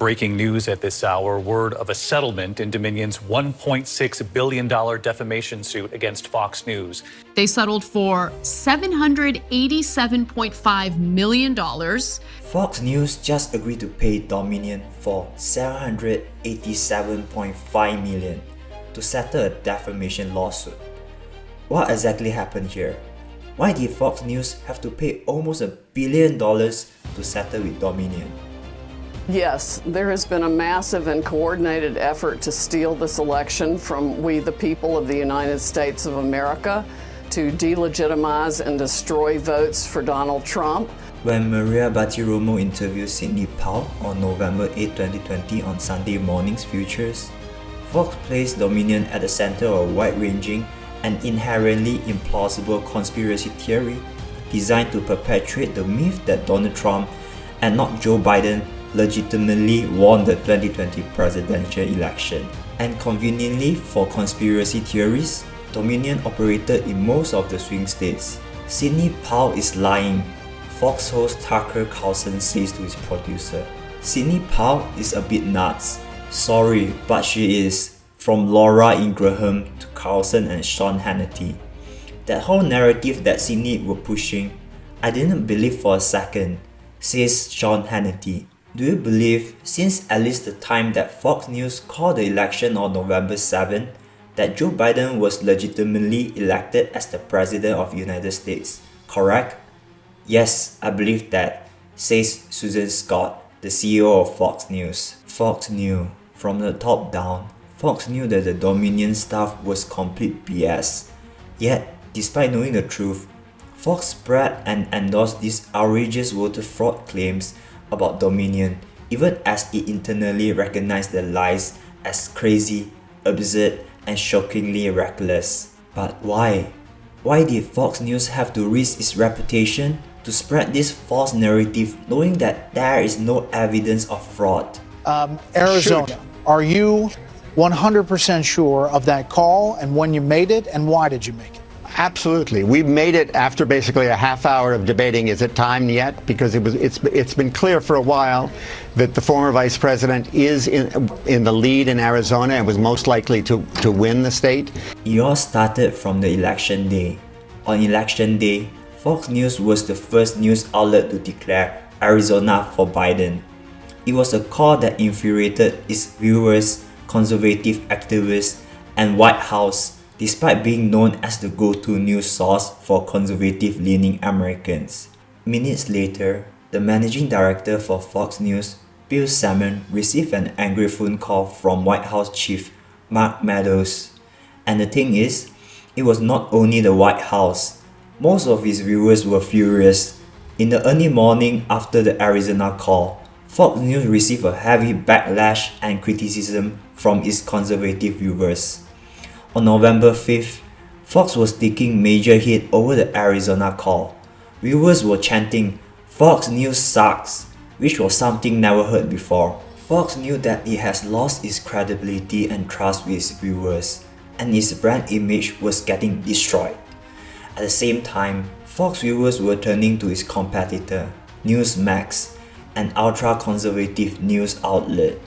Breaking news at this hour, word of a settlement in Dominion's $1.6 billion defamation suit against Fox News. They settled for $787.5 million. Fox News just agreed to pay Dominion for $787.5 million to settle a defamation lawsuit. What exactly happened here? Why did Fox News have to pay almost $1 billion to settle with Dominion? Yes, there has been a massive and coordinated effort to steal this election from we, the people of the United States of America, to delegitimize and destroy votes for Donald Trump. When Maria Bartiromo interviewed Sidney Powell on November 8, 2020 on Sunday Morning's Futures, Fox placed Dominion at the center of a wide-ranging and inherently implausible conspiracy theory designed to perpetuate the myth that Donald Trump and not Joe Biden legitimately won the 2020 presidential election. And conveniently for conspiracy theories, Dominion operated in most of the swing states. Sidney Powell is lying, Fox host Tucker Carlson says to his producer. Sidney Powell is a bit nuts. Sorry, but she is. From Laura Ingraham to Carlson and Sean Hannity. That whole narrative that Sidney were pushing, I didn't believe for a second, says Sean Hannity. Do you believe, since at least the time that Fox News called the election on November 7, that Joe Biden was legitimately elected as the President of the United States, correct? Yes, I believe that, says Susan Scott, the CEO of Fox News. Fox knew, from the top down, Fox knew that the Dominion stuff was complete BS. Yet, despite knowing the truth, Fox spread and endorsed these outrageous voter fraud claims about Dominion, even as it internally recognized the lies as crazy, absurd, and shockingly reckless. But why? Why did Fox News have to risk its reputation to spread this false narrative knowing that there is no evidence of fraud? Arizona, are you 100% sure of that call and when you made it and why did you make it? Absolutely. We made it after basically a half hour of debating. Is it time yet? Because it's been clear for a while that the former vice president is in the lead in Arizona and was most likely to win the state. It all started from the election day. On election day, Fox News was the first news outlet to declare Arizona for Biden. It was a call that infuriated its viewers, conservative activists, and White House, despite being known as the go-to news source for conservative-leaning Americans. Minutes later, the managing director for Fox News, Bill Salmon, received an angry phone call from White House chief Mark Meadows. And the thing is, it was not only the White House. Most of his viewers were furious. In the early morning after the Arizona call, Fox News received a heavy backlash and criticism from its conservative viewers. On November 5th, Fox was taking major hit over the Arizona call. Viewers were chanting, "Fox News sucks," which was something never heard before. Fox knew that it has lost its credibility and trust with its viewers, and its brand image was getting destroyed. At the same time, Fox viewers were turning to its competitor, Newsmax, an ultra-conservative news outlet.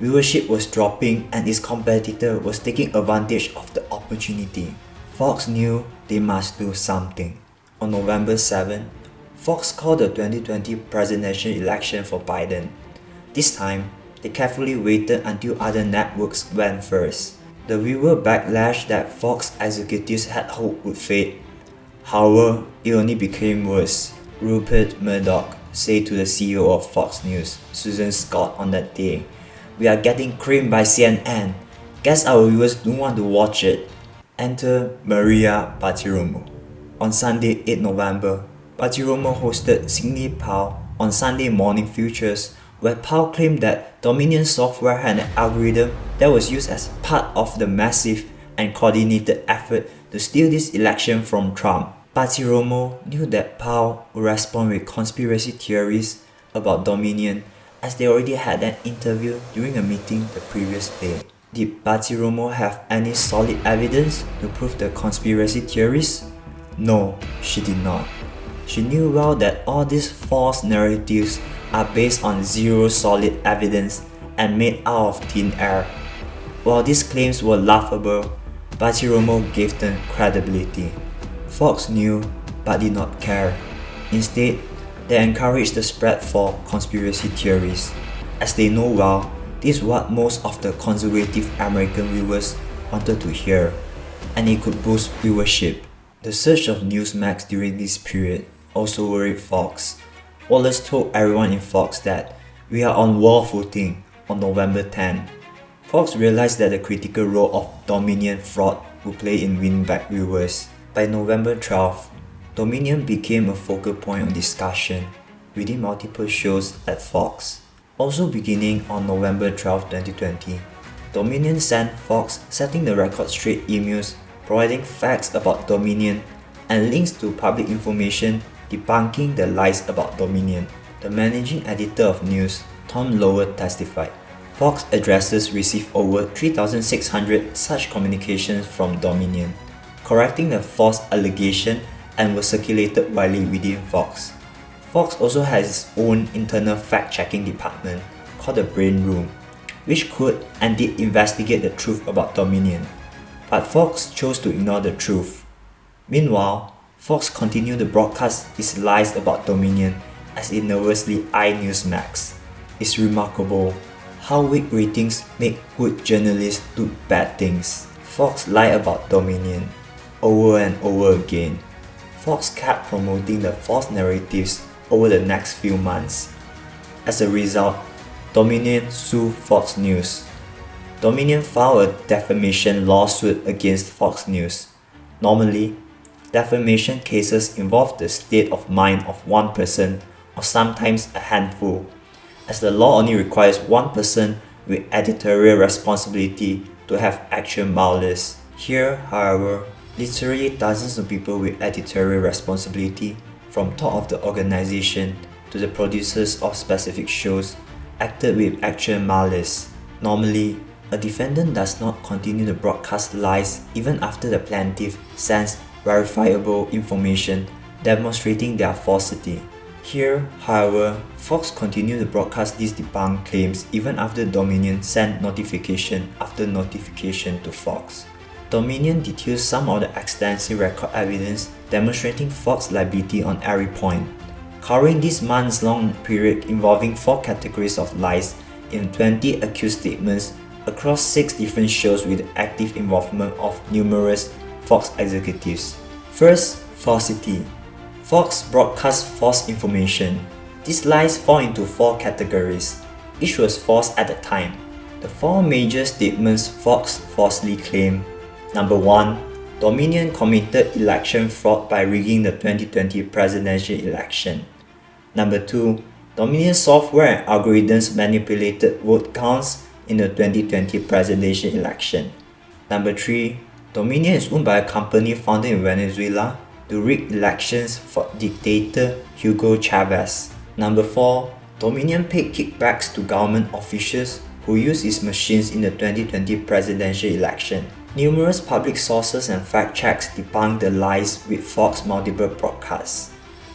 Viewership was dropping and its competitor was taking advantage of the opportunity. Fox knew they must do something. On November 7, Fox called the 2020 presidential election for Biden. This time, they carefully waited until other networks went first. The viewer backlash that Fox executives had hoped would fade. However, it only became worse. Rupert Murdoch said to the CEO of Fox News, Susan Scott, on that day, "We are getting creamed by CNN. Guess our viewers don't want to watch it." Enter Maria Bartiromo. On Sunday, 8 November, Bartiromo hosted Sidney Powell on Sunday Morning Futures, where Powell claimed that Dominion software had an algorithm that was used as part of the massive and coordinated effort to steal this election from Trump. Bartiromo knew that Powell would respond with conspiracy theories about Dominion, as they already had an interview during a meeting the previous day. Did Bartiromo have any solid evidence to prove the conspiracy theories? No, she did not. She knew well that all these false narratives are based on zero solid evidence and made out of thin air. While these claims were laughable, Bajiromo gave them credibility. Fox knew but did not care. Instead, they encouraged the spread for conspiracy theories. As they know well, this is what most of the conservative American viewers wanted to hear, and it could boost viewership. The surge of Newsmax during this period also worried Fox. Wallace told everyone in Fox that we are on war footing on November 10. Fox realized that the critical role of Dominion fraud would play in winning back viewers. By November 12, Dominion became a focal point of discussion within multiple shows at Fox. Also beginning on November 12, 2020, Dominion sent Fox setting the record straight emails providing facts about Dominion and links to public information debunking the lies about Dominion. The managing editor of news, Tom Lower, testified. Fox addresses received over 3,600 such communications from Dominion, correcting the false allegation and were circulated widely within Fox. Fox also has its own internal fact-checking department called the Brain Room, which could and did investigate the truth about Dominion. But Fox chose to ignore the truth. Meanwhile, Fox continued to broadcast its lies about Dominion as it nervously eyed Newsmax. It's remarkable how weak ratings make good journalists do bad things. Fox lied about Dominion over and over again. Fox kept promoting the false narratives over the next few months. As a result, Dominion sued Fox News. Dominion filed a defamation lawsuit against Fox News. Normally, defamation cases involve the state of mind of one person or sometimes a handful, as the law only requires one person with editorial responsibility to have actual malice. Here, however, literally dozens of people with editorial responsibility, from top of the organization to the producers of specific shows, acted with actual malice. Normally, a defendant does not continue to broadcast lies even after the plaintiff sends verifiable information demonstrating their falsity. Here, however, Fox continued to broadcast these debunked claims even after Dominion sent notification after notification to Fox. Dominion details some of the extensive record evidence demonstrating Fox's liability on every point, covering this months-long period involving 4 categories of lies in 20 accused statements across 6 different shows with the active involvement of numerous Fox executives. First, falsity. Fox broadcasts false information. These lies fall into 4 categories. Each was false at the time. The 4 major statements Fox falsely claimed. Number 1. Dominion committed election fraud by rigging the 2020 presidential election. Number 2. Dominion software and algorithms manipulated vote counts in the 2020 presidential election. Number 3. Dominion is owned by a company founded in Venezuela to rig elections for dictator Hugo Chavez. Number 4. Dominion paid kickbacks to government officials who used its machines in the 2020 presidential election. Numerous public sources and fact checks debunked the lies with Fox's multiple broadcasts.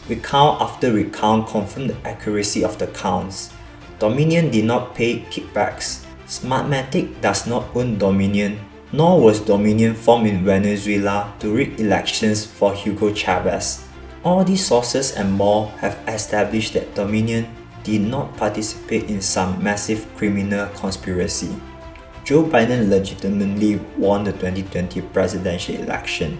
Recount after recount confirmed the accuracy of the counts. Dominion did not pay kickbacks. Smartmatic does not own Dominion, nor was Dominion formed in Venezuela to rig elections for Hugo Chavez. All these sources and more have established that Dominion did not participate in some massive criminal conspiracy. Joe Biden legitimately won the 2020 presidential election.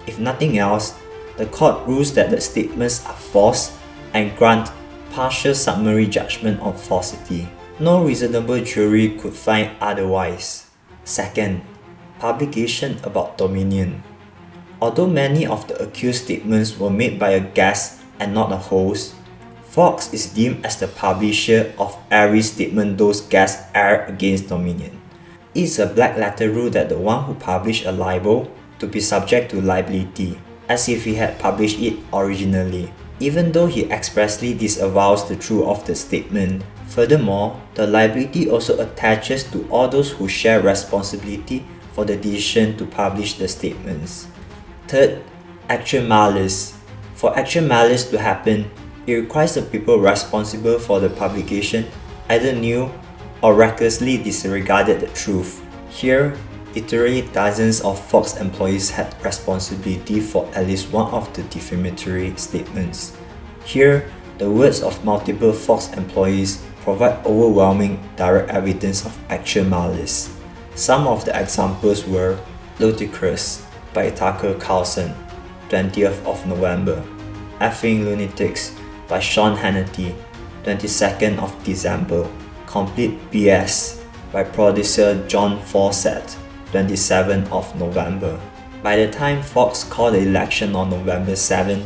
If nothing else, the court rules that the statements are false and grant partial summary judgment on falsity. No reasonable jury could find otherwise. Second, publication about Dominion. Although many of the accused statements were made by a guest and not a host, Fox is deemed as the publisher of every statement those guests aired against Dominion. It is a black letter rule that the one who published a libel to be subject to liability, as if he had published it originally, even though he expressly disavows the truth of the statement. Furthermore, the liability also attaches to all those who share responsibility for the decision to publish the statements. Third, actual malice. For actual malice to happen, It requires the people responsible for the publication either knew or recklessly disregarded the truth. Here, literally dozens of Fox employees had responsibility for at least one of the defamatory statements. Here, the words of multiple Fox employees provide overwhelming direct evidence of actual malice. Some of the examples were Ludicrous by Tucker Carlson, 20th of November, Effing Lunatics by Sean Hannity, 22nd of December, Complete BS by producer John Fawcett, 27th of November. By the time Fox called the election on November 7,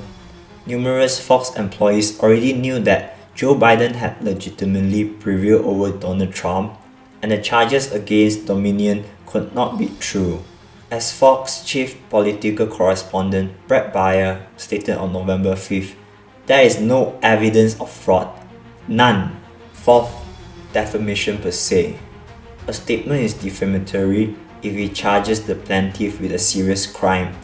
numerous Fox employees already knew that Joe Biden had legitimately prevailed over Donald Trump, and the charges against Dominion could not be true. As Fox chief political correspondent Brett Baier stated on November 5th, there is no evidence of fraud. None. Fourth, defamation per se. A statement is defamatory if it charges the plaintiff with a serious crime,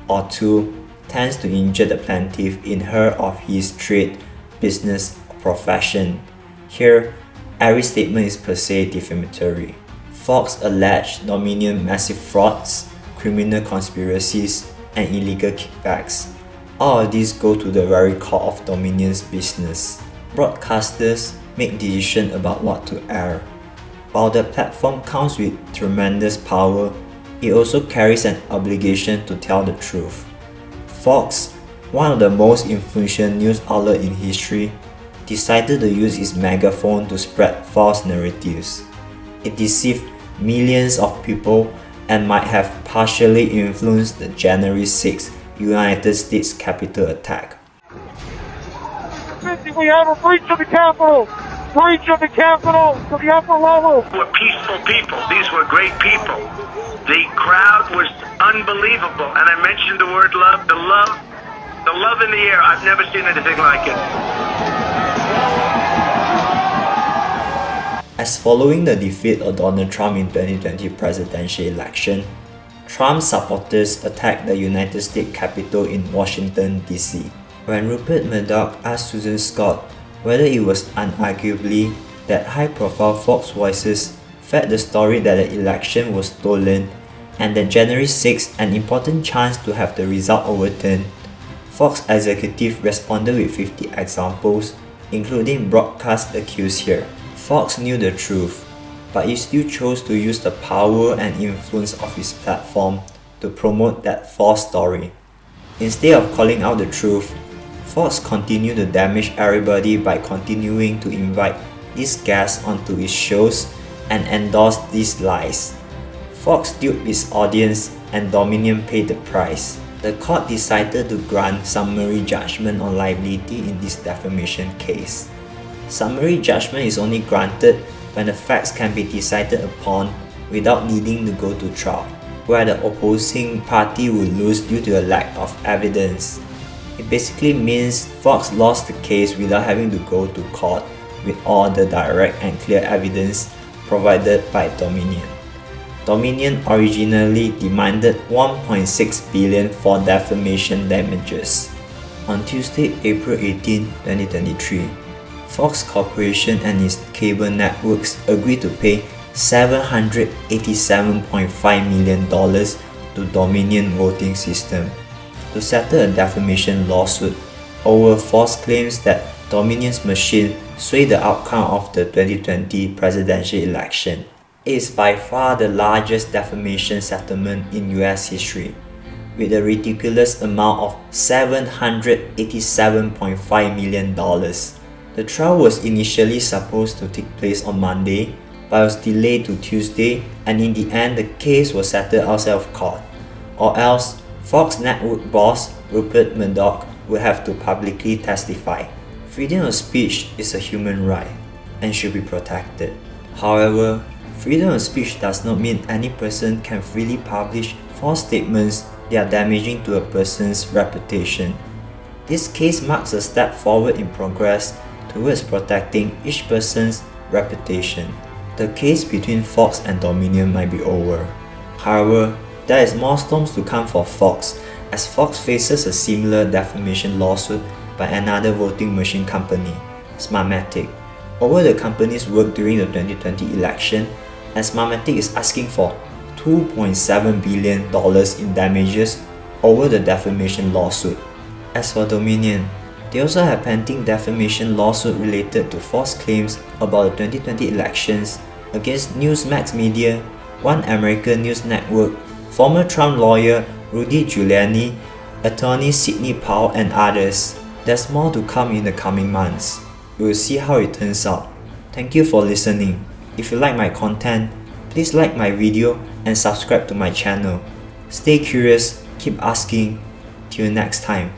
or 2, tends to injure the plaintiff in her or his trade, business, or profession. Here, every statement is per se defamatory. Fox alleged Dominion massive frauds, criminal conspiracies, and illegal kickbacks. All of these go to the very core of Dominion's business. Broadcasters make decisions about what to air. While the platform comes with tremendous power, it also carries an obligation to tell the truth. Fox, one of the most influential news outlets in history, decided to use its megaphone to spread false narratives. It deceived millions of people and might have partially influenced the January 6 United States Capitol attack. We have a breach of the Capitol! Breach of the Capitol to the upper level! They were peaceful people. These were great people. The crowd was unbelievable. And I mentioned the word love. The love in the air. I've never seen anything like it. As following the defeat of Donald Trump in 2020 presidential election, Trump supporters attacked the United States Capitol in Washington, D.C. When Rupert Murdoch asked Susan Scott whether it was unarguably that high-profile Fox voices fed the story that the election was stolen and that January 6 an important chance to have the result overturned, Fox executive responded with 50 examples, including broadcast accused here. Fox knew the truth, but it still chose to use the power and influence of its platform to promote that false story. Instead of calling out the truth, Fox continued to damage everybody by continuing to invite these guests onto its shows and endorse these lies. Fox duped its audience and Dominion paid the price. The court decided to grant summary judgment on liability in this defamation case. Summary judgment is only granted when the facts can be decided upon without needing to go to trial, where the opposing party would lose due to a lack of evidence. It basically means Fox lost the case without having to go to court with all the direct and clear evidence provided by Dominion. Dominion originally demanded $1.6 billion for defamation damages. On Tuesday, April 18, 2023, Fox Corporation and its cable networks agreed to pay $787.5 million to Dominion Voting System to settle a defamation lawsuit over false claims that Dominion's machine swayed the outcome of the 2020 presidential election. It is by far the largest defamation settlement in US history, with a ridiculous amount of $787.5 million. The trial was initially supposed to take place on Monday, but was delayed to Tuesday, and in the end the case was settled outside of court, or else Fox network boss Rupert Murdoch would have to publicly testify. Freedom of speech is a human right and should be protected. However, freedom of speech does not mean any person can freely publish false statements that are damaging to a person's reputation. This case marks a step forward in progress towards protecting each person's reputation. The case between Fox and Dominion might be over. However, there is more storms to come for Fox, as Fox faces a similar defamation lawsuit by another voting machine company, Smartmatic, over the company's work during the 2020 election, and Smartmatic is asking for $2.7 billion in damages over the defamation lawsuit. As for Dominion, they also have pending defamation lawsuit related to false claims about the 2020 elections against Newsmax Media, One American News Network, former Trump lawyer Rudy Giuliani, attorney Sidney Powell, and others. There's more to come in the coming months. We will see how it turns out. Thank you for listening. If you like my content, please like my video and subscribe to my channel. Stay curious, keep asking. Till next time.